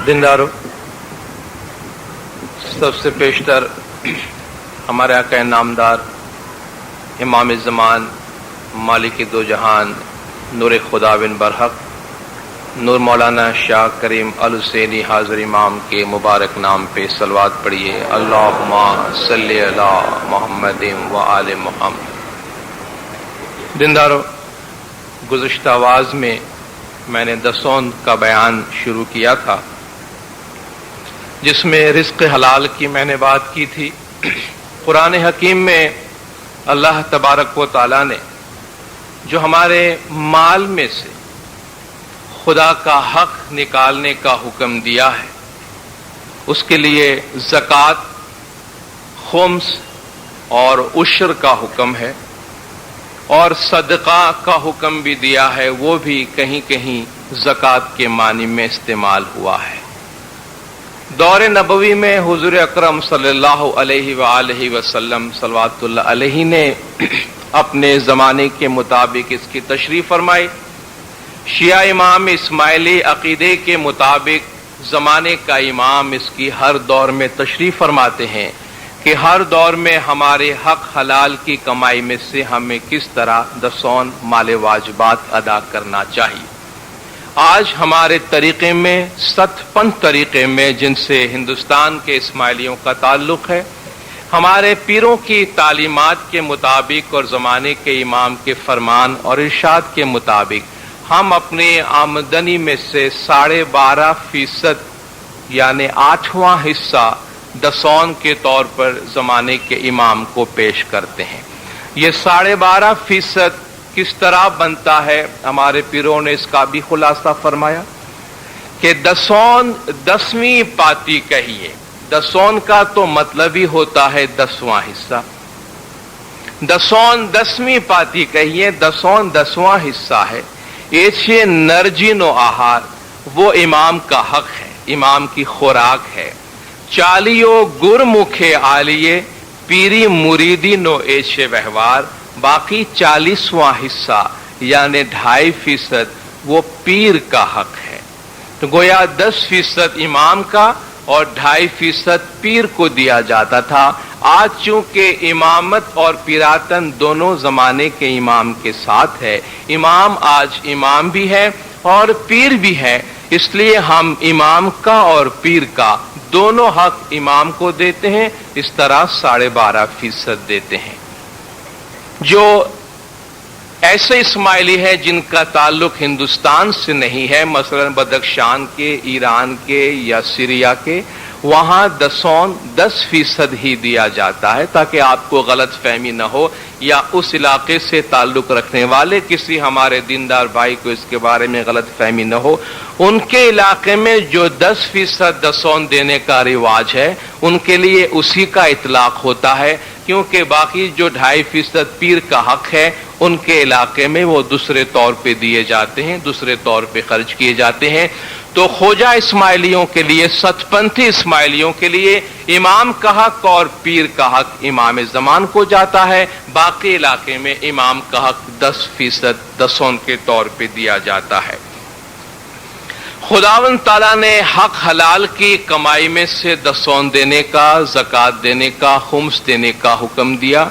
دیندارو، سب سے پیشتر ہمارے آقا نامدار امام زمان مالک دو جہان نور خدا بن برحق نور مولانا شاہ کریم الحسینی حاضر امام کے مبارک نام پہ صلوات پڑھیے۔ اللہم صلی علی محمد و آل محمد۔ دیندارو، گزشتہ آواز میں نے دسون کا بیان شروع کیا تھا، جس میں رزق حلال کی میں نے بات کی تھی۔ قرآن حکیم میں اللہ تبارک و تعالی نے جو ہمارے مال میں سے خدا کا حق نکالنے کا حکم دیا ہے، اس کے لیے زکوٰۃ، خمس اور عشر کا حکم ہے، اور صدقہ کا حکم بھی دیا ہے، وہ بھی کہیں کہیں زکوٰۃ کے معنی میں استعمال ہوا ہے۔ دور نبوی میں حضور اکرم صلی اللہ علیہ وآلہ وسلم صلوات اللہ علیہ نے اپنے زمانے کے مطابق اس کی تشریح فرمائی۔ شیعہ امام اسماعیلی عقیدے کے مطابق زمانے کا امام اس کی ہر دور میں تشریح فرماتے ہیں کہ ہر دور میں ہمارے حق حلال کی کمائی میں سے ہمیں کس طرح دسون مال واجبات ادا کرنا چاہیے۔ آج ہمارے طریقے میں 7 طریقے میں، جن سے ہندوستان کے اسماعیلیوں کا تعلق ہے، ہمارے پیروں کی تعلیمات کے مطابق اور زمانے کے امام کے فرمان اور ارشاد کے مطابق ہم اپنی آمدنی میں سے 12.5% یعنی 8واں حصہ دسون کے طور پر زمانے کے امام کو پیش کرتے ہیں۔ یہ 12.5% کس طرح بنتا ہے؟ ہمارے پیروں نے اس کا بھی خلاصہ فرمایا کہ دسون 10ویں پاتی کہیے۔ دسون کا تو مطلب ہی ہوتا ہے 10واں حصہ۔ دسون 10ویں پاتی کہیے، دسون 10واں حصہ ہے۔ ایچے نرجینو آہار، وہ امام کا حق ہے، امام کی خوراک ہے۔ چالیو گر مکھے آلیے، پیری مریدی نو ایچے وہوار، باقی 40واں حصہ یعنی 2.5% وہ پیر کا حق ہے۔ تو گویا 10% امام کا اور 2.5% پیر کو دیا جاتا تھا۔ آج چونکہ امامت اور پیراتن دونوں زمانے کے امام کے ساتھ ہے، امام آج امام بھی ہے اور پیر بھی ہے، اس لیے ہم امام کا اور پیر کا دونوں حق امام کو دیتے ہیں، اس طرح 12.5% دیتے ہیں۔ جو ایسے اسماعیلی ہے جن کا تعلق ہندوستان سے نہیں ہے، مثلا بدخشان کے، ایران کے یا سیریا کے، وہاں دسون 10% ہی دیا جاتا ہے، تاکہ آپ کو غلط فہمی نہ ہو یا اس علاقے سے تعلق رکھنے والے کسی ہمارے دیندار بھائی کو اس کے بارے میں غلط فہمی نہ ہو۔ ان کے علاقے میں جو 10% دسون دینے کا رواج ہے، ان کے لیے اسی کا اطلاق ہوتا ہے، کیونکہ باقی جو 2.5% پیر کا حق ہے، ان کے علاقے میں وہ دوسرے طور پہ دیے جاتے ہیں، دوسرے طور پہ خرچ کیے جاتے ہیں۔ تو خواجہ اسماعیلیوں کے لیے، ستپنتھی اسماعیلیوں کے لیے امام کا حق اور پیر کا حق امام زمان کو جاتا ہے، باقی علاقے میں امام کا حق 10% دسون کے طور پہ دیا جاتا ہے۔ خداوند تعالیٰ نے حق حلال کی کمائی میں سے دسون دینے کا، زکوٰۃ دینے کا، خمس دینے کا حکم دیا۔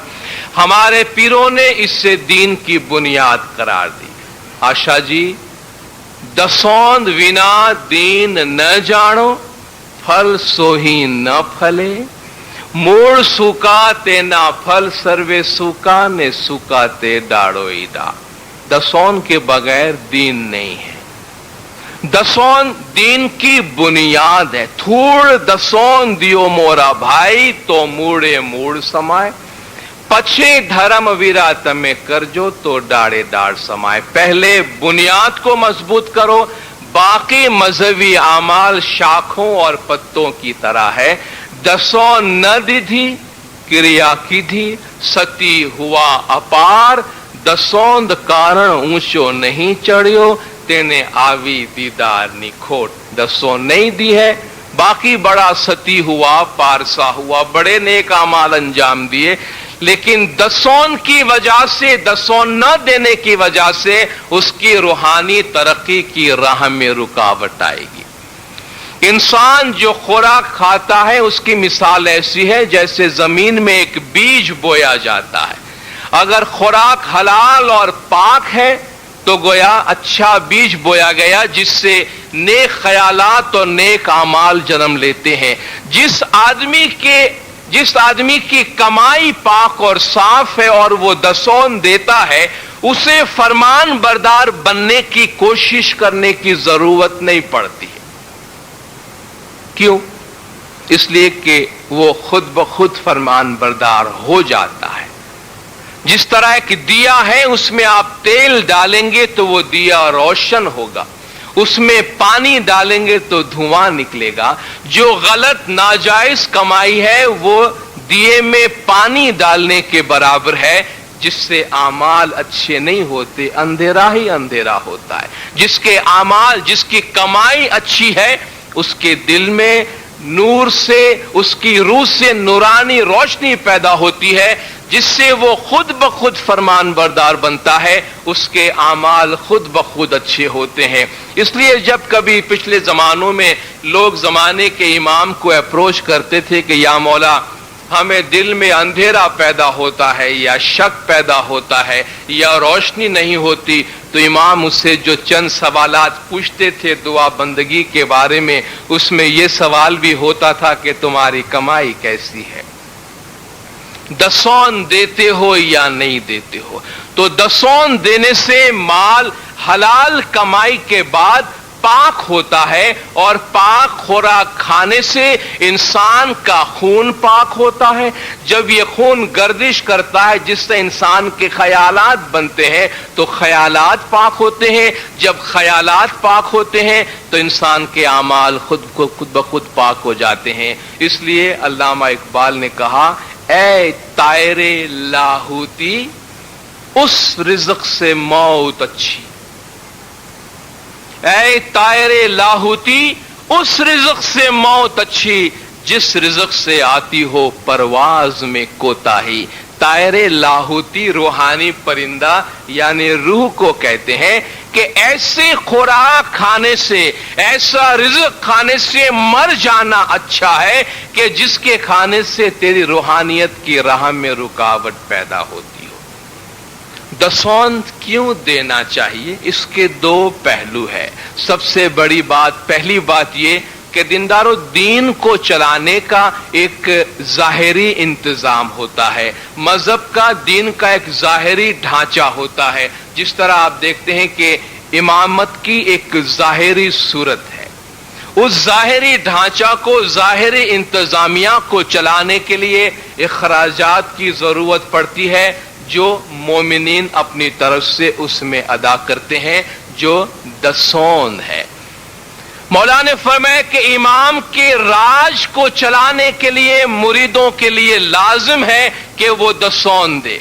ہمارے پیروں نے اس سے دین کی بنیاد قرار دی۔ آشا جی، دسون ونا دین نہ جانو، پھل سوہی نہ پھلے، موڑ سوکا تے نہ پھل، سروے سوکا نے سوکا تے ڈاڑو ایڈا۔ دسون کے بغیر دین نہیں ہے۔ دسون دین کی بنیاد ہے۔ تھوڑ دسون دیو مورا بھائی، تو موڑے موڑ سمائے، پچھے دھرم ویرا تمہیں کرجو، تو ڈاڑے ڈاڑ سمائے۔ پہلے بنیاد کو مضبوط کرو، باقی مذہبی اعمال شاخوں اور پتوں کی طرح ہے۔ دسون نہ دیدھی کریا کی دھی، ستی ہوا اپار، دسوند کارن اونچو نہیں چڑھیو، تینے آوی دیدار نی کھوٹ۔ دسون نہیں دی ہے، باقی بڑا ستی ہوا، پارسا ہوا، بڑے نیک اعمال انجام دیے، لیکن دسون کی وجہ سے، دسون نہ دینے کی وجہ سے اس کی روحانی ترقی کی راہ میں رکاوٹ آئے گی۔ انسان جو خوراک کھاتا ہے اس کی مثال ایسی ہے جیسے زمین میں ایک بیج بویا جاتا ہے۔ اگر خوراک حلال اور پاک ہے تو گویا اچھا بیج بویا گیا جس سے نیک خیالات اور نیک اعمال جنم لیتے ہیں۔ جس آدمی کی کمائی پاک اور صاف ہے اور وہ دسون دیتا ہے، اسے فرمان بردار بننے کی کوشش کرنے کی ضرورت نہیں پڑتی ہے۔ کیوں؟ اس لیے کہ وہ خود بخود فرمان بردار ہو جاتا ہے۔ جس طرح ایک دیا ہے، اس میں آپ تیل ڈالیں گے تو وہ دیا روشن ہوگا، اس میں پانی ڈالیں گے تو دھواں نکلے گا۔ جو غلط ناجائز کمائی ہے وہ دیے میں پانی ڈالنے کے برابر ہے، جس سے اعمال اچھے نہیں ہوتے، اندھیرا ہی اندھیرا ہوتا ہے۔ جس کی کمائی اچھی ہے، اس کے دل میں نور سے، اس کی روح سے نورانی روشنی پیدا ہوتی ہے، جس سے وہ خود بخود فرمان بردار بنتا ہے، اس کے اعمال خود بخود اچھے ہوتے ہیں۔ اس لیے جب کبھی پچھلے زمانوں میں لوگ زمانے کے امام کو اپروچ کرتے تھے کہ یا مولا ہمیں دل میں اندھیرا پیدا ہوتا ہے یا شک پیدا ہوتا ہے یا روشنی نہیں ہوتی، تو امام اس سے جو چند سوالات پوچھتے تھے دعا بندگی کے بارے میں، اس میں یہ سوال بھی ہوتا تھا کہ تمہاری کمائی کیسی ہے، دسون دیتے ہو یا نہیں دیتے ہو۔ تو دسون دینے سے مال حلال کمائی کے بعد پاک ہوتا ہے، اور پاک خوراک کھانے سے انسان کا خون پاک ہوتا ہے۔ جب یہ خون گردش کرتا ہے جس سے انسان کے خیالات بنتے ہیں تو خیالات پاک ہوتے ہیں۔ جب خیالات پاک ہوتے ہیں تو انسان کے اعمال خود بخود پاک ہو جاتے ہیں۔ اس لیے علامہ اقبال نے کہا، اے طائر لاہوتی اس رزق سے موت اچھی، اے طائر لاہوتی اس رزق سے موت اچھی، جس رزق سے آتی ہو پرواز میں کوتاہی۔ طائر لاہوتی روحانی پرندہ یعنی روح کو کہتے ہیں کہ ایسے خوراک کھانے سے، ایسا رزق کھانے سے مر جانا اچھا ہے کہ جس کے کھانے سے تیری روحانیت کی راہ میں رکاوٹ پیدا ہوتی ہو۔ دسون کیوں دینا چاہیے؟ اس کے دو پہلو ہے۔ سب سے بڑی بات، پہلی بات یہ کہ دیندار الدین کو چلانے کا ایک ظاہری انتظام ہوتا ہے، مذہب کا، دین کا ایک ظاہری ڈھانچہ ہوتا ہے۔ جس طرح آپ دیکھتے ہیں کہ امامت کی ایک ظاہری صورت ہے، اس ظاہری ڈھانچہ کو، ظاہری انتظامیہ کو چلانے کے لیے اخراجات کی ضرورت پڑتی ہے جو مومنین اپنی طرف سے اس میں ادا کرتے ہیں، جو دسون ہے۔ مولا نے فرمایا کہ امام کے راج کو چلانے کے لیے مریدوں کے لیے لازم ہے کہ وہ دسون دے۔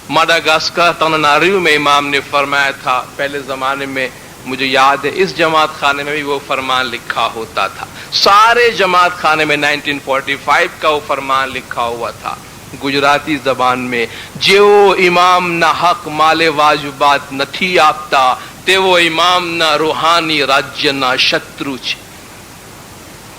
مڈغاسکر تناناریو میں امام نے فرمایا تھا، پہلے زمانے میں مجھے یاد ہے اس جماعت خانے میں بھی وہ فرمان لکھا ہوتا تھا، سارے جماعت خانے میں 1945 کا وہ فرمان لکھا ہوا تھا گجراتی زبان میں، جو امام نہ حق مال واجبات نتھی آپتا તેવો ઇમામના રૂહાની રાજ્યના શત્રુ છે।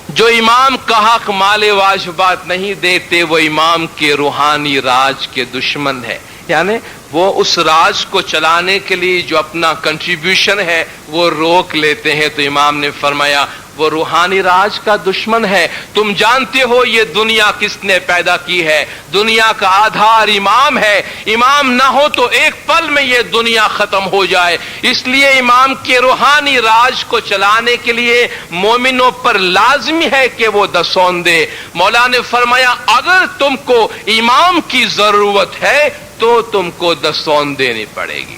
جو امام کا حق مال واجبات نہیں دیتے وہ امام کے روحانی راج کے دشمن ہے، یعنی وہ اس راج کو چلانے کے لیے جو اپنا کنٹریبیوشن ہے وہ روک لیتے ہیں۔ تو امام نے فرمایا وہ روحانی راج کا دشمن ہے۔ تم جانتے ہو یہ دنیا کس نے پیدا کی ہے؟ دنیا کا آدھار امام ہے، امام نہ ہو تو ایک پل میں یہ دنیا ختم ہو جائے۔ اس لیے امام کے روحانی راج کو چلانے کے لیے مومنوں پر لازمی ہے کہ وہ دسون دے۔ مولا نے فرمایا اگر تم کو امام کی ضرورت ہے تو تم کو دسون دینی پڑے گی،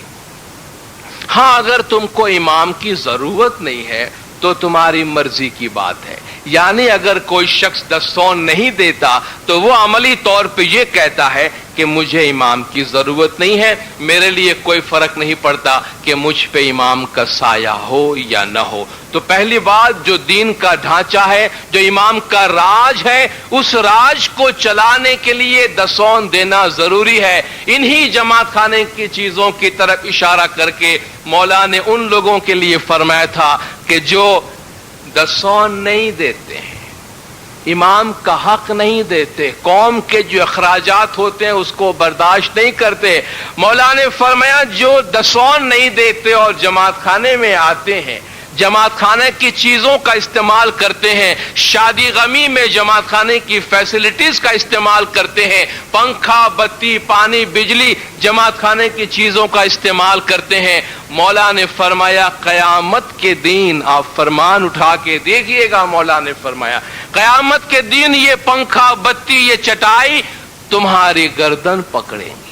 ہاں اگر تم کو امام کی ضرورت نہیں ہے تو تمہاری مرضی کی بات ہے۔ یعنی اگر کوئی شخص دسون نہیں دیتا تو وہ عملی طور پہ یہ کہتا ہے کہ مجھے امام کی ضرورت نہیں ہے، میرے لیے کوئی فرق نہیں پڑتا کہ مجھ پہ امام کا سایہ ہو یا نہ ہو۔ تو پہلی بات، جو دین کا ڈھانچہ ہے، جو امام کا راج ہے، اس راج کو چلانے کے لیے دسون دینا ضروری ہے۔ انہی جماعت خانے کی چیزوں کی طرف اشارہ کر کے مولا نے ان لوگوں کے لیے فرمایا تھا کہ جو دسون نہیں دیتے ہیں، امام کا حق نہیں دیتے، قوم کے جو اخراجات ہوتے ہیں اس کو برداشت نہیں کرتے، مولا نے فرمایا جو دسون نہیں دیتے اور جماعت خانے میں آتے ہیں، جماعت خانے کی چیزوں کا استعمال کرتے ہیں، شادی غمی میں جماعت خانے کی فیسلٹیز کا استعمال کرتے ہیں، پنکھا، بتی، پانی، بجلی، جماعت خانے کی چیزوں کا استعمال کرتے ہیں، مولا نے فرمایا قیامت کے دن آپ فرمان اٹھا کے دیکھیے گا، مولا نے فرمایا قیامت کے دن یہ پنکھا، بتی، یہ چٹائی تمہاری گردن پکڑیں گی۔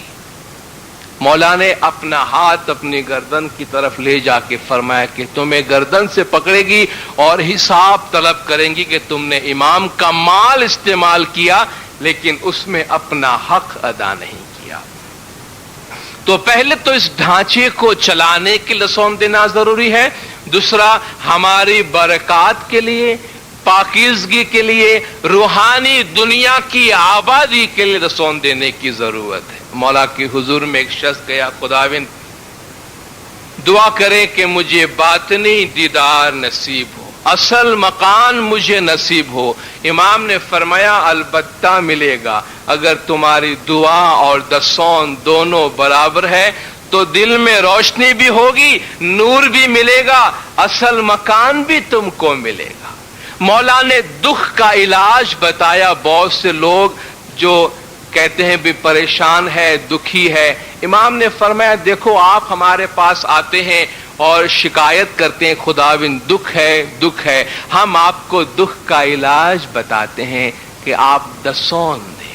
مولا نے اپنا ہاتھ اپنی گردن کی طرف لے جا کے فرمایا کہ تمہیں گردن سے پکڑے گی اور حساب طلب کریں گی کہ تم نے امام کا مال استعمال کیا لیکن اس میں اپنا حق ادا نہیں کیا۔ تو پہلے تو اس ڈھانچے کو چلانے کے لیے دسون دینا ضروری ہے، دوسرا ہماری برکات کے لیے، پاکیزگی کے لیے، روحانی دنیا کی آبادی کے لیے دسون دینے کی ضرورت ہے۔ مولا کی حضور میں ایک شخص گیا، خداوند دعا کرے کہ مجھے باطنی دیدار نصیب ہو، اصل مکان مجھے نصیب ہو۔ امام نے فرمایا البتہ ملے گا، اگر تمہاری دعا اور دسون دونوں برابر ہے تو دل میں روشنی بھی ہوگی، نور بھی ملے گا، اصل مکان بھی تم کو ملے گا۔ مولا نے دکھ کا علاج بتایا، بہت سے لوگ جو کہتے ہیں بھی پریشان ہے، دکھی ہے، امام نے فرمایا دیکھو آپ ہمارے پاس آتے ہیں اور شکایت کرتے ہیں خداوند دکھ ہے، دکھ ہے، ہم آپ کو دکھ کا علاج بتاتے ہیں کہ آپ دسون دیں،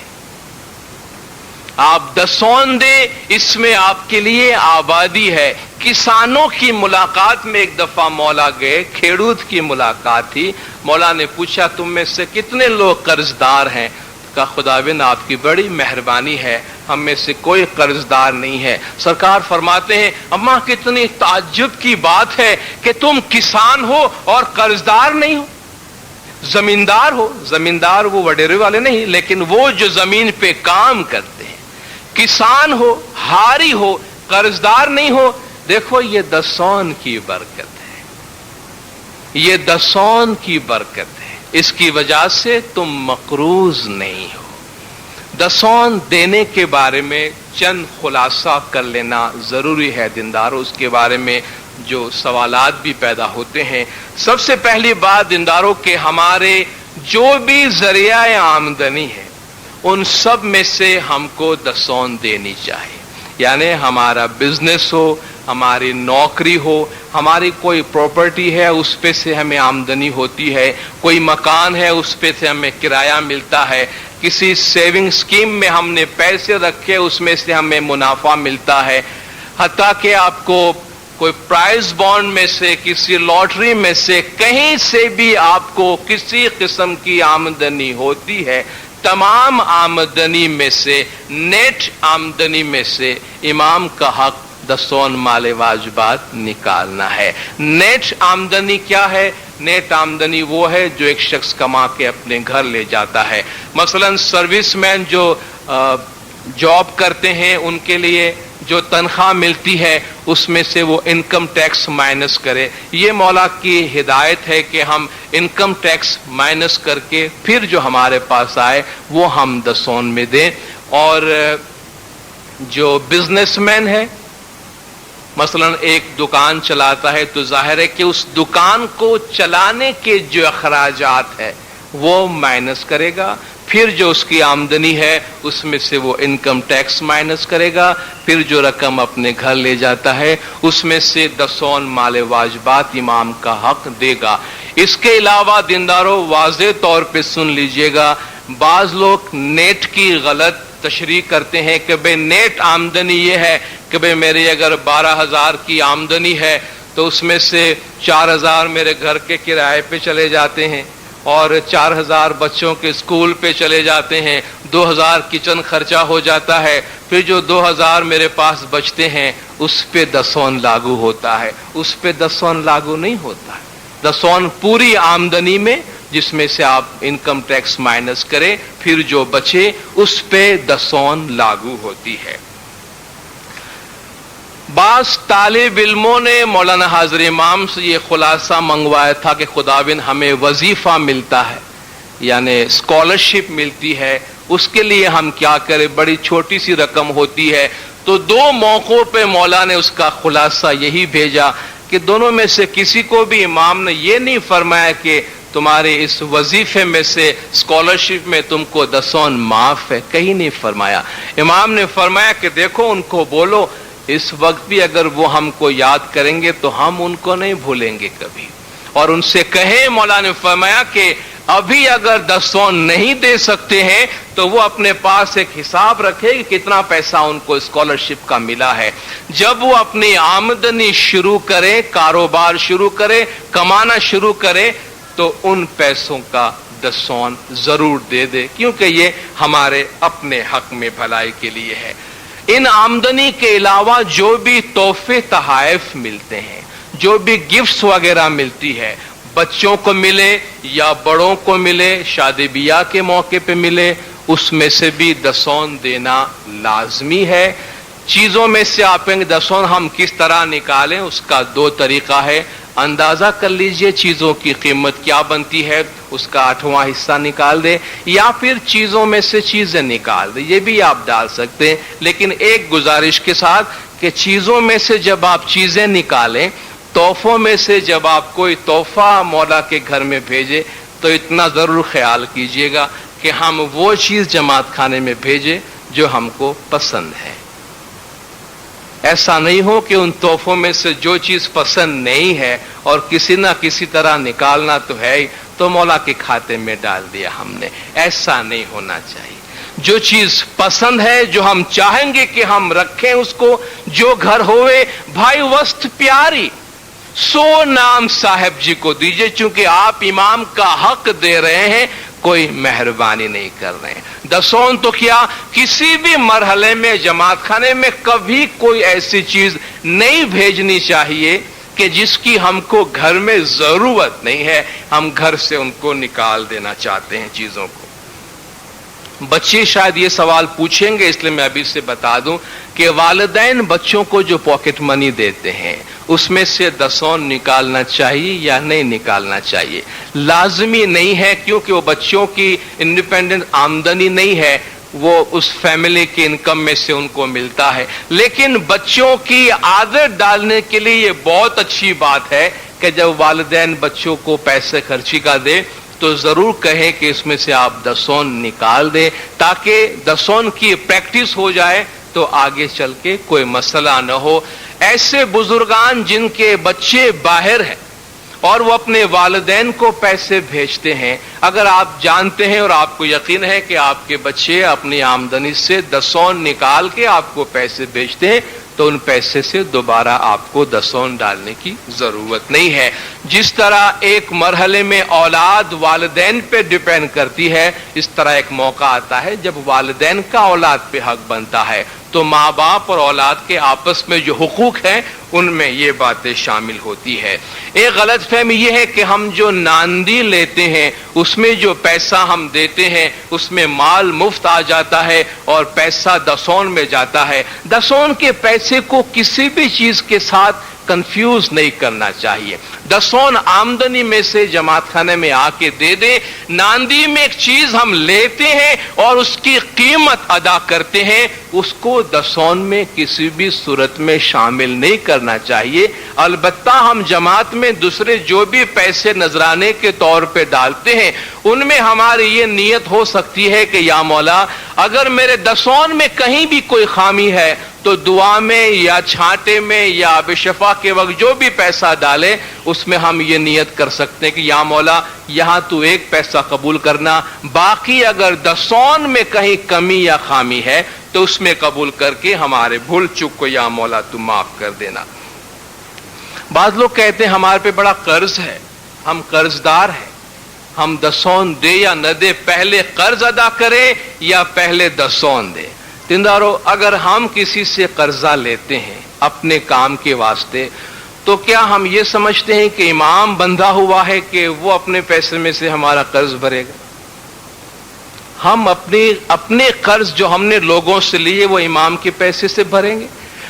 آپ دسون دیں، اس میں آپ کے لیے آبادی ہے۔ کسانوں کی ملاقات میں ایک دفعہ مولا گئے، کھیڑوت کی ملاقات تھی، مولا نے پوچھا تم میں سے کتنے لوگ قرض دار ہیں؟ کہا خداوند آپ کی بڑی مہربانی ہے، ہم میں سے کوئی قرض دار نہیں ہے۔ سرکار فرماتے ہیں اما کتنی تعجب کی بات ہے کہ تم کسان ہو اور قرض دار نہیں ہو، زمیندار ہو، زمیندار وہ وڈیرے والے نہیں لیکن وہ جو زمین پہ کام کرتے ہیں، کسان ہو، ہاری ہو، قرض دار نہیں ہو۔ دیکھو یہ دسون کی برکت ہے، یہ دسون کی برکت ہے، اس کی وجہ سے تم مقروض نہیں ہو۔ دسون دینے کے بارے میں چند خلاصہ کر لینا ضروری ہے دینداروں، اس کے بارے میں جو سوالات بھی پیدا ہوتے ہیں۔ سب سے پہلی بات دینداروں کہ ہمارے جو بھی ذریعہ آمدنی ہے ان سب میں سے ہم کو دسون دینی چاہیے، یعنی ہمارا بزنس ہو، ہماری نوکری ہو، ہماری کوئی پراپرٹی ہے اس پہ سے ہمیں آمدنی ہوتی ہے، کوئی مکان ہے اس پہ سے ہمیں کرایہ ملتا ہے، کسی سیونگ سکیم میں ہم نے پیسے رکھے اس میں سے ہمیں منافع ملتا ہے، حتیٰ کہ آپ کو کوئی پرائز بانڈ میں سے، کسی لاٹری میں سے، کہیں سے بھی آپ کو کسی قسم کی آمدنی ہوتی ہے، تمام آمدنی میں سے، نیٹ آمدنی میں سے امام کا حق دسون مال واجبات نکالنا ہے۔ نیٹ آمدنی کیا ہے؟ نیٹ آمدنی وہ ہے جو ایک شخص کما کے اپنے گھر لے جاتا ہے۔ مثلا سروس مین جو جاب کرتے ہیں ان کے لیے جو تنخواہ ملتی ہے اس میں سے وہ انکم ٹیکس مائنس کرے، یہ مولا کی ہدایت ہے کہ ہم انکم ٹیکس مائنس کر کے پھر جو ہمارے پاس آئے وہ ہم دسون میں دیں۔ اور جو بزنس مین ہے مثلا ایک دکان چلاتا ہے تو ظاہر ہے کہ اس دکان کو چلانے کے جو اخراجات ہے وہ مائنس کرے گا، پھر جو اس کی آمدنی ہے اس میں سے وہ انکم ٹیکس مائنس کرے گا، پھر جو رقم اپنے گھر لے جاتا ہے اس میں سے دسون مال واجبات امام کا حق دے گا۔ اس کے علاوہ دینداروں واضح طور پہ سن لیجئے گا، بعض لوگ نیٹ کی غلط تشریح کرتے ہیں کہ بھئی نیٹ آمدنی یہ ہے کہ بھئی میری اگر 12,000 کی آمدنی ہے تو اس میں سے 4,000 میرے گھر کے کرائے پہ چلے جاتے ہیں اور 4000 بچوں کے اسکول پہ چلے جاتے ہیں، 2000 کچن خرچہ ہو جاتا ہے، پھر جو 2000 میرے پاس بچتے ہیں اس پہ دسون لاگو ہوتا ہے، اس پہ دسون لاگو نہیں ہوتا ہے۔ دسون پوری آمدنی میں جس میں سے آپ انکم ٹیکس مائنس کریں، پھر جو بچے اس پہ دسون لاگو ہوتی ہے۔ بعض طالب علموں نے مولانا حاضر امام سے یہ خلاصہ منگوایا تھا کہ خداوند ہمیں وظیفہ ملتا ہے، یعنی اسکالرشپ ملتی ہے، اس کے لیے ہم کیا کریں، بڑی چھوٹی سی رقم ہوتی ہے۔ تو 2 موقعوں پہ مولا نے اس کا خلاصہ یہی بھیجا کہ دونوں میں سے کسی کو بھی امام نے یہ نہیں فرمایا کہ تمہارے اس وظیفے میں سے اسکالرشپ میں تم کو دسون معاف ہے، کہیں نہیں فرمایا۔ امام نے فرمایا کہ دیکھو ان کو بولو اس وقت بھی اگر وہ ہم کو یاد کریں گے تو ہم ان کو نہیں بھولیں گے کبھی، اور ان سے کہیں، مولا نے فرمایا کہ ابھی اگر دسون نہیں دے سکتے ہیں تو وہ اپنے پاس ایک حساب رکھے کہ کتنا پیسہ ان کو اسکالرشپ کا ملا ہے۔ جب وہ اپنی آمدنی شروع کرے، کاروبار شروع کرے، کمانا شروع کرے تو ان پیسوں کا دسون ضرور دے دے، کیونکہ یہ ہمارے اپنے حق میں بھلائی کے لیے ہے۔ ان آمدنی کے علاوہ جو بھی تحفے تحائف ملتے ہیں، جو بھی گفٹس وغیرہ ملتی ہے، بچوں کو ملے یا بڑوں کو ملے، شادی بیاہ کے موقع پہ ملے، اس میں سے بھی دسون دینا لازمی ہے۔ چیزوں میں سے آپ کہیں دسون ہم کس طرح نکالیں، اس کا 2 طریقہ ہے۔ اندازہ کر لیجئے چیزوں کی قیمت کیا بنتی ہے، اس کا 8واں حصہ نکال دیں، یا پھر چیزوں میں سے چیزیں نکال دیں، یہ بھی آپ ڈال سکتے ہیں۔ لیکن ایک گزارش کے ساتھ کہ چیزوں میں سے جب آپ چیزیں نکالیں، تحفوں میں سے جب آپ کوئی تحفہ مولا کے گھر میں بھیجے تو اتنا ضرور خیال کیجئے گا کہ ہم وہ چیز جماعت خانے میں بھیجیں جو ہم کو پسند ہے۔ ایسا نہیں ہو کہ ان تحفوں میں سے جو چیز پسند نہیں ہے اور کسی نہ کسی طرح نکالنا تو ہے ہی تو مولا کے کھاتے میں ڈال دیا ہم نے، ایسا نہیں ہونا چاہیے۔ جو چیز پسند ہے، جو ہم چاہیں گے کہ ہم رکھیں اس کو، جو گھر ہوئے، بھائی وسط پیاری 100 نام صاحب جی کو دیجئے، چونکہ آپ امام کا حق دے رہے ہیں، کوئی مہربانی نہیں کر رہے ہیں۔ دسون تو کیا، کسی بھی مرحلے میں جماعت خانے میں کبھی کوئی ایسی چیز نہیں بھیجنی چاہیے کہ جس کی ہم کو گھر میں ضرورت نہیں ہے، ہم گھر سے ان کو نکال دینا چاہتے ہیں چیزوں کو۔ بچے شاید یہ سوال پوچھیں گے، اس لیے میں ابھی سے بتا دوں کہ والدین بچوں کو جو پاکٹ منی دیتے ہیں اس میں سے دسون نکالنا چاہیے یا نہیں نکالنا چاہیے؟ لازمی نہیں ہے، کیونکہ وہ بچوں کی انڈیپینڈنٹ آمدنی نہیں ہے، وہ اس فیملی کی انکم میں سے ان کو ملتا ہے۔ لیکن بچوں کی عادت ڈالنے کے لیے یہ بہت اچھی بات ہے کہ جب والدین بچوں کو پیسے خرچی کا دے تو ضرور کہیں کہ اس میں سے آپ دسون نکال دیں، تاکہ دسون کی پریکٹس ہو جائے تو آگے چل کے کوئی مسئلہ نہ ہو۔ ایسے بزرگان جن کے بچے باہر ہیں اور وہ اپنے والدین کو پیسے بھیجتے ہیں، اگر آپ جانتے ہیں اور آپ کو یقین ہے کہ آپ کے بچے اپنی آمدنی سے دسون نکال کے آپ کو پیسے بھیجتے ہیں تو ان پیسے سے دوبارہ آپ کو دسون ڈالنے کی ضرورت نہیں ہے۔ جس طرح ایک مرحلے میں اولاد والدین پہ ڈیپینڈ کرتی ہے، اس طرح ایک موقع آتا ہے جب والدین کا اولاد پہ حق بنتا ہے، تو ماں باپ اور اولاد کے آپس میں جو حقوق ہیں ان میں یہ باتیں شامل ہوتی ہے۔ ایک غلط فہمی یہ ہے کہ ہم جو ناندی لیتے ہیں اس میں جو پیسہ ہم دیتے ہیں اس میں مال مفت آ جاتا ہے اور پیسہ دسون میں جاتا ہے۔ دسون کے پیسے کو کسی بھی چیز کے ساتھ کنفیوز نہیں کرنا چاہیے۔ دسون آمدنی میں سے جماعت خانے میں آ کے دے دیں۔ ناندی میں ایک چیز ہم لیتے ہیں اور اس کی قیمت ادا کرتے ہیں، اس کو دسون میں کسی بھی صورت میں شامل نہیں کرنا چاہیے۔ البتہ ہم جماعت میں دوسرے جو بھی پیسے نذرانے کے طور پہ ڈالتے ہیں ان میں ہماری یہ نیت ہو سکتی ہے کہ یا مولا اگر میرے دسون میں کہیں بھی کوئی خامی ہے تو دعا میں یا چھانٹے میں یا آب شفا کے وقت جو بھی پیسہ ڈالے اس میں ہم یہ نیت کر سکتے ہیں کہ یا مولا یہاں تو ایک پیسہ قبول کرنا، باقی اگر دسون میں کہیں کمی یا خامی ہے تو اس میں قبول کر کے ہمارے بھول چک کو یا مولا تو معاف کر دینا۔ بعض لوگ کہتے ہیں ہمارے پہ بڑا قرض ہے، ہم قرض دار ہیں، ہم دسون دے یا نہ دے، پہلے قرض ادا کریں یا پہلے دسون دے؟ دیندارو، اگر ہم کسی سے قرضہ لیتے ہیں اپنے کام کے واسطے، تو کیا ہم یہ سمجھتے ہیں کہ امام بندھا ہوا ہے کہ وہ اپنے پیسے میں سے ہمارا قرض بھرے گا؟ ہم اپنے قرض جو ہم نے لوگوں سے لیے وہ امام کے پیسے سے بھریں گے؟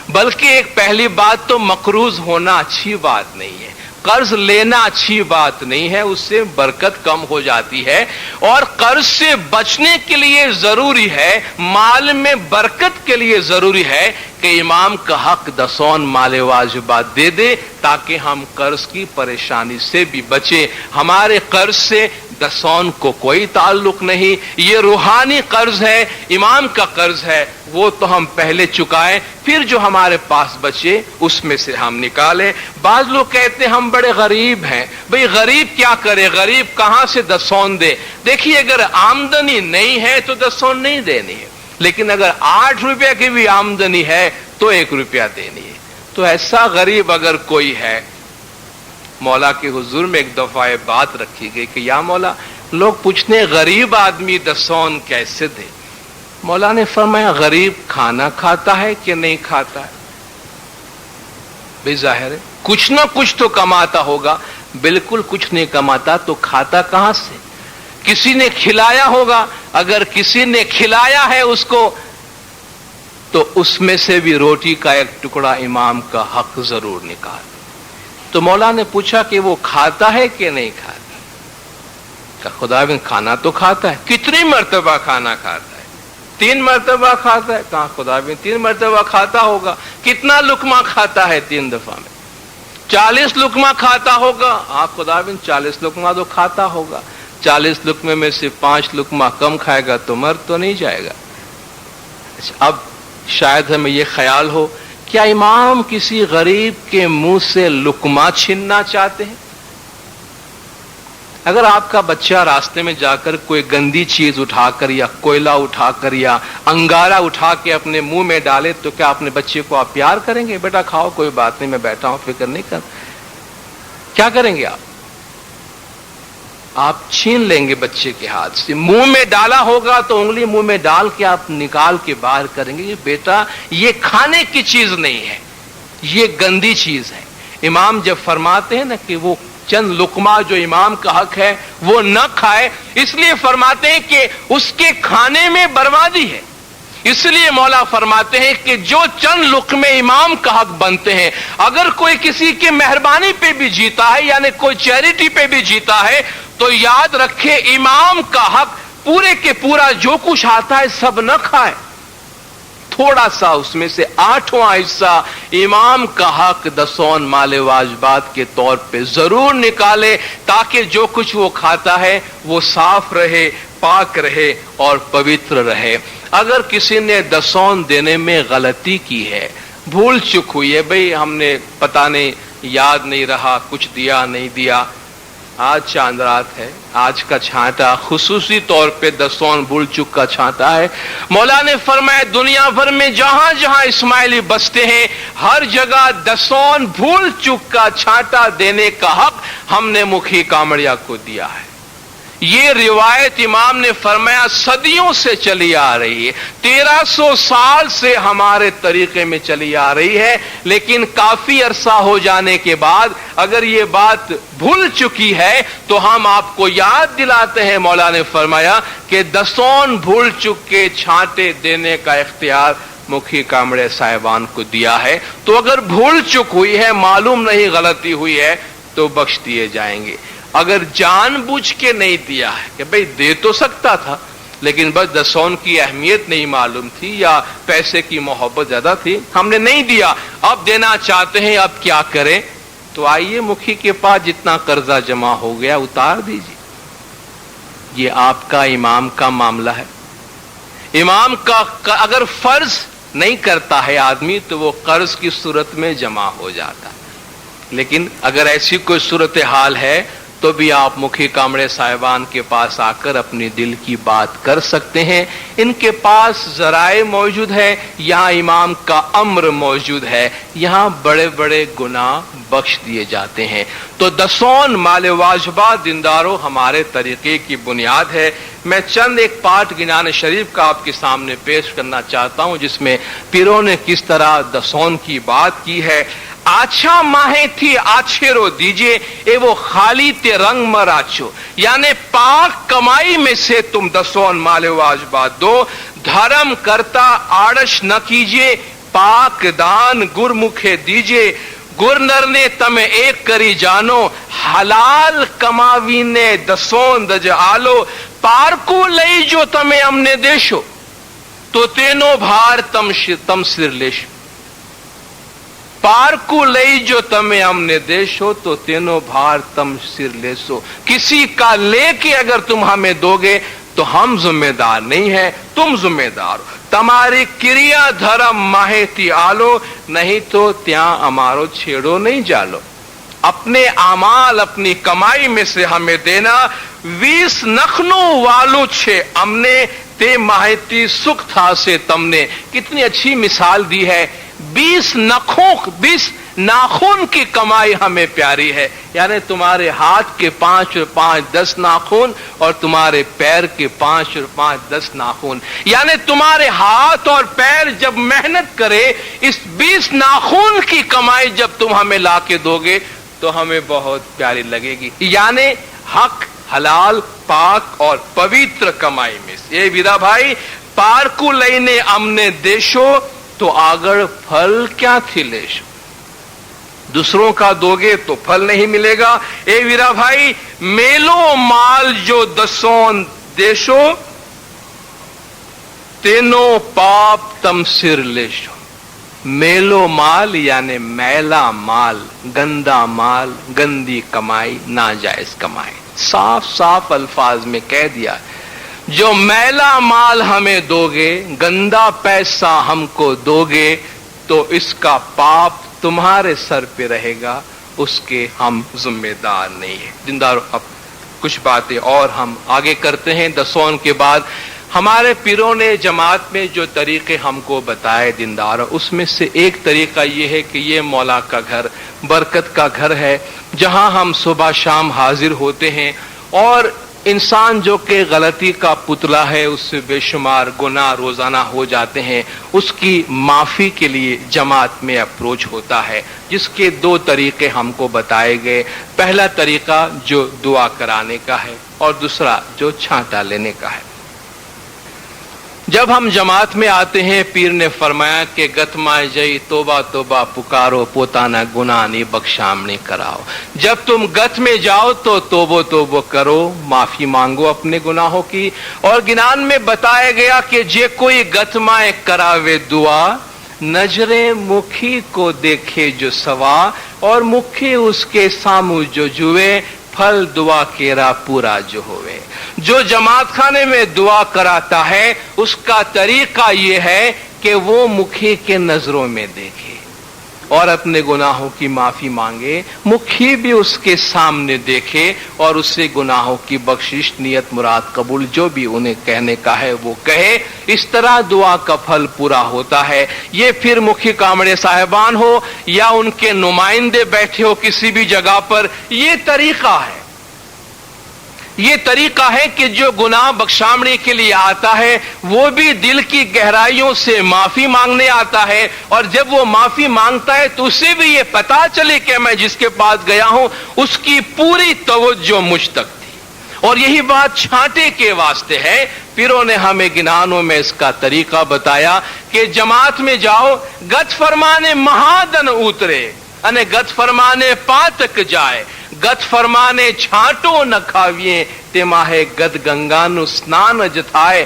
بلکہ ایک پہلی بات تو مقروض ہونا اچھی بات نہیں ہے، قرض لینا اچھی بات نہیں ہے، اس سے برکت کم ہو جاتی ہے، اور قرض سے بچنے کے لیے ضروری ہے، مال میں برکت کے لیے ضروری ہے کہ امام کا حق دسون مال واجبات دے دے، تاکہ ہم قرض کی پریشانی سے بھی بچیں۔ ہمارے قرض سے دسون کو کوئی تعلق نہیں، یہ روحانی قرض ہے، امام کا قرض ہے، وہ تو ہم پہلے چکائیں، پھر جو ہمارے پاس بچے اس میں سے ہم نکالیں۔ بعض لوگ کہتے ہیں ہم بڑے غریب ہیں، بھئی غریب کیا کرے، غریب کہاں سے دسون دے؟ دیکھیے، اگر آمدنی نہیں ہے تو دسون نہیں دینی ہے، لیکن اگر 8 روپے کی بھی آمدنی ہے تو 1 روپیہ دینی ہے۔ تو ایسا غریب اگر کوئی ہے، مولا کے حضور میں ایک دفعہ بات رکھی گئی کہ یا مولا، لوگ پوچھتے ہیں غریب آدمی دسون کیسے دے؟ مولا نے فرمایا غریب کھانا کھاتا ہے کہ نہیں کھاتا ہے؟ بے ظاہر ہے کچھ نہ کچھ تو کماتا ہوگا، بالکل کچھ نہیں کماتا تو کھاتا کہاں سے؟ کسی نے کھلایا ہوگا، اگر کسی نے کھلایا ہے اس کو تو اس میں سے بھی روٹی کا ایک ٹکڑا امام کا حق ضرور نکال۔ تو مولا نے پوچھا کہ وہ کھاتا ہے کہ نہیں کھاتا؟ کہ خدا بند کھانا تو کھاتا ہے۔ کتنی مرتبہ کھانا کھاتا ہے؟ 3 مرتبہ کھاتا ہے۔ کہاں خدا بند 3 مرتبہ کھاتا ہوگا؟ کتنا لقمہ کھاتا ہے 3 دفعہ میں؟ 40 لقمہ کھاتا ہوگا؟ ہاں خدا بند 40 لقمہ تو کھاتا ہوگا۔ 40 لقمے میں سے 5 لقمہ کم کھائے گا تو مر تو نہیں جائے گا۔ اب شاید ہمیں یہ خیال ہو، کیا امام کسی غریب کے منہ سے لقمہ چھیننا چاہتے ہیں؟ اگر آپ کا بچہ راستے میں جا کر کوئی گندی چیز اٹھا کر یا کوئلہ اٹھا کر یا انگارہ اٹھا کے اپنے منہ میں ڈالے تو کیا اپنے بچے کو آپ پیار کریں گے؟ بیٹا کھاؤ، کوئی بات نہیں، میں بیٹھا ہوں، فکر نہیں کر۔ کیا کریں گے آپ چھین لیں گے بچے کے ہاتھ سے۔ منہ میں ڈالا ہوگا تو انگلی منہ میں ڈال کے آپ نکال کے باہر کریں گے، بیٹا یہ کھانے کی چیز نہیں ہے، یہ گندی چیز ہے۔ امام جب فرماتے ہیں نا کہ وہ چند لقمہ جو امام کا حق ہے وہ نہ کھائے، اس لیے فرماتے ہیں کہ اس کے کھانے میں بربادی ہے۔ اس لیے مولا فرماتے ہیں کہ جو چند لقمے امام کا حق بنتے ہیں، اگر کوئی کسی کے مہربانی پہ بھی جیتا ہے، یعنی کوئی چیریٹی پہ بھی جیتا ہے، تو یاد رکھے امام کا حق پورے کے پورا جو کچھ آتا ہے سب نہ کھائے، تھوڑا سا اس میں سے 8واں حصہ امام کا حق دسون مال واجبات کے طور پہ ضرور نکالے، تاکہ جو کچھ وہ کھاتا ہے وہ صاف رہے، پاک رہے اور پوتر رہے۔ اگر کسی نے دسون دینے میں غلطی کی ہے، بھول چک ہوئی ہے، بھئی ہم نے پتہ نہیں، یاد نہیں رہا، کچھ دیا نہیں دیا، آج چاند رات ہے، آج کا چھانٹا خصوصی طور پہ دسون بھول چک کا چھانٹا ہے۔ مولا نے فرمایا دنیا بھر میں جہاں جہاں اسماعیلی بستے ہیں، ہر جگہ دسون بھول چک کا چھانٹا دینے کا حق ہم نے مکھی کامڑیا کو دیا ہے۔ یہ روایت امام نے فرمایا صدیوں سے چلی آ رہی ہے، 1300 سال سے ہمارے طریقے میں چلی آ رہی ہے، لیکن کافی عرصہ ہو جانے کے بعد اگر یہ بات بھول چکی ہے تو ہم آپ کو یاد دلاتے ہیں، مولا نے فرمایا کہ دسون بھول چک کے چھانٹے دینے کا اختیار مکھی کامڑے صاحبان کو دیا ہے۔ تو اگر بھول چک ہوئی ہے، معلوم نہیں غلطی ہوئی ہے، تو بخش دیے جائیں گے۔ اگر جان بوجھ کے نہیں دیا ہے کہ بھئی دے تو سکتا تھا لیکن بس دسون کی اہمیت نہیں معلوم تھی یا پیسے کی محبت زیادہ تھی، ہم نے نہیں دیا، اب دینا چاہتے ہیں، اب کیا کریں؟ تو آئیے مکھی کے پاس جتنا قرضہ جمع ہو گیا اتار دیجیے۔ یہ آپ کا امام کا معاملہ ہے۔ امام کا اگر فرض نہیں کرتا ہے آدمی تو وہ قرض کی صورت میں جمع ہو جاتا ہے، لیکن اگر ایسی کوئی صورتحال ہے تو بھی آپ مکھی کامڑے صاحبان کے پاس آ کر اپنی دل کی بات کر سکتے ہیں. ان کے پاس ذرائع موجود ہے, یہاں امام کا امر موجود ہے, یہاں بڑے بڑے گناہ بخش دیے جاتے ہیں. تو دسون مال واجبہ دینداروں ہمارے طریقے کی بنیاد ہے. میں چند ایک پارٹ گنان شریف کا آپ کے سامنے پیش کرنا چاہتا ہوں جس میں پیروں نے کس طرح دسون کی بات کی ہے. آچھا ماہیں تھی آچھے رو دیجئے اے وہ خالی تے رنگ مراچو, یعنی پاک کمائی میں سے تم دسون مال واجبہ دو. دھرم کرتا آڑش نہ کیجئے پاک دان گر مکھے دیجئے. گرنر نے تمہیں ایک کری جانو حلال کماوی نے دسون دج آلو. پارکو لئی جو تمہیں ہم نے دیشو تو تینوں بھار تم سر لیشو. پارکو لئی جو تمہیں ہم نے دیشو تو تینوں بھار تم سر لیسو. کسی کا لے کے اگر تم ہمیں دو گے تو ہم ذمہ دار نہیں ہیں, تم ذمہ دار ہو. تمہاری کریا دھرم ماہے تی آلو نہیں تو تیاں ہمارو چھیڑو نہیں جالو. اپنے اعمال اپنی کمائی میں سے ہمیں دینا. 20 نخنوں والو چھے ہم نے تے ماہتی سکھ تھا سے تم نے. کتنی اچھی مثال دی ہے. 20 ناخون کی کمائی ہمیں پیاری ہے, یعنی تمہارے ہاتھ کے 5 اور 5 10 ناخون اور تمہارے پیر کے 5 اور 5 10 ناخون, یعنی تمہارے ہاتھ اور پیر جب محنت کرے اس 20 ناخون کی کمائی جب تم ہمیں لا کے دو گے تو ہمیں بہت پیاری لگے گی. یعنی حق حلال پاک اور پوتر کمائی میں سے. یہ ویرا بھائی پارکو لینے امنے دیشو تو آگر پھل کیا تھی لیشو. دوسروں کا دو گے تو پھل نہیں ملے گا. اے ویرا بھائی میلو مال جو دسون دیشو تینوں پاپ تم سر لیشو. میلو مال یعنی میلا مال, گندا مال, گندی کمائی, ناجائز کمائی. صاف صاف الفاظ میں کہہ دیا, جو میلا مال ہمیں دو گے, گندا پیسہ ہم کو دو گے تو اس کا پاپ تمہارے سر پہ رہے گا, اس کے ہم ذمہ دار نہیں ہیں. دینداروں اب کچھ باتیں اور ہم آگے کرتے ہیں. دسون کے بعد ہمارے پیروں نے جماعت میں جو طریقے ہم کو بتائے دینداروں, اس میں سے ایک طریقہ یہ ہے کہ یہ مولا کا گھر, برکت کا گھر ہے, جہاں ہم صبح شام حاضر ہوتے ہیں. اور انسان جو کہ غلطی کا پتلا ہے, اس سے بے شمار گناہ روزانہ ہو جاتے ہیں, اس کی معافی کے لیے جماعت میں اپروچ ہوتا ہے, جس کے 2 طریقے ہم کو بتائے گئے. پہلا طریقہ جو دعا کرانے کا ہے اور دوسرا جو چھانٹا لینے کا ہے. جب ہم جماعت میں آتے ہیں پیر نے فرمایا کہ گت مائے جئی توبہ توبہ پکارو پوتانا گناہ نہیں بخشامنی کراؤ. جب تم گت میں جاؤ تو توبہ توبہ کرو, معافی مانگو اپنے گناہوں کی. اور گنان میں بتایا گیا کہ جے کوئی گت مائے کراوے دعا نظریں مکھی کو دیکھے جو سوا اور مکھی اس کے سامو جو جوئے پھل دعا کیرا پورا جو ہوئے. جو جماعت خانے میں دعا کراتا ہے اس کا طریقہ یہ ہے کہ وہ مکھی کے نظروں میں دیکھے اور اپنے گناہوں کی معافی مانگے, مکھی بھی اس کے سامنے دیکھے اور اس سے گناہوں کی بخشش نیت مراد قبول جو بھی انہیں کہنے کا ہے وہ کہے. اس طرح دعا کا پھل پورا ہوتا ہے. یہ پھر مکھی کامڑے صاحبان ہو یا ان کے نمائندے بیٹھے ہو کسی بھی جگہ پر, یہ طریقہ ہے. یہ طریقہ ہے کہ جو گناہ بخشامنے کے لیے آتا ہے وہ بھی دل کی گہرائیوں سے معافی مانگنے آتا ہے, اور جب وہ معافی مانگتا ہے تو اسے بھی یہ پتا چلے کہ میں جس کے پاس گیا ہوں اس کی پوری توجہ مجھ تک تھی. اور یہی بات چھانٹے کے واسطے ہے. پیروں نے ہمیں گنانوں میں اس کا طریقہ بتایا کہ جماعت میں جاؤ, گت فرمانے مہادن اترے અને ગત ફરમાને પાતક જાય, ગત ફરમાને છાંટો ન ખાવીએ તે માહે ગદ ગંગાનું સ્નાન જ થાય.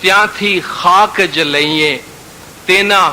ત્યાંથી ખાક જ લઈએ તેના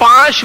5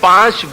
5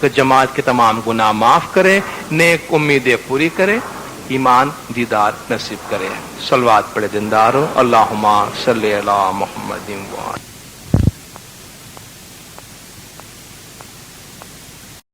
کہ جماعت کے تمام گناہ معاف کرے، نیک امیدیں پوری کرے، ایمان دیدار نصیب کرے۔ صلوات پڑھے دیندارو، اللہم صلی علی محمد و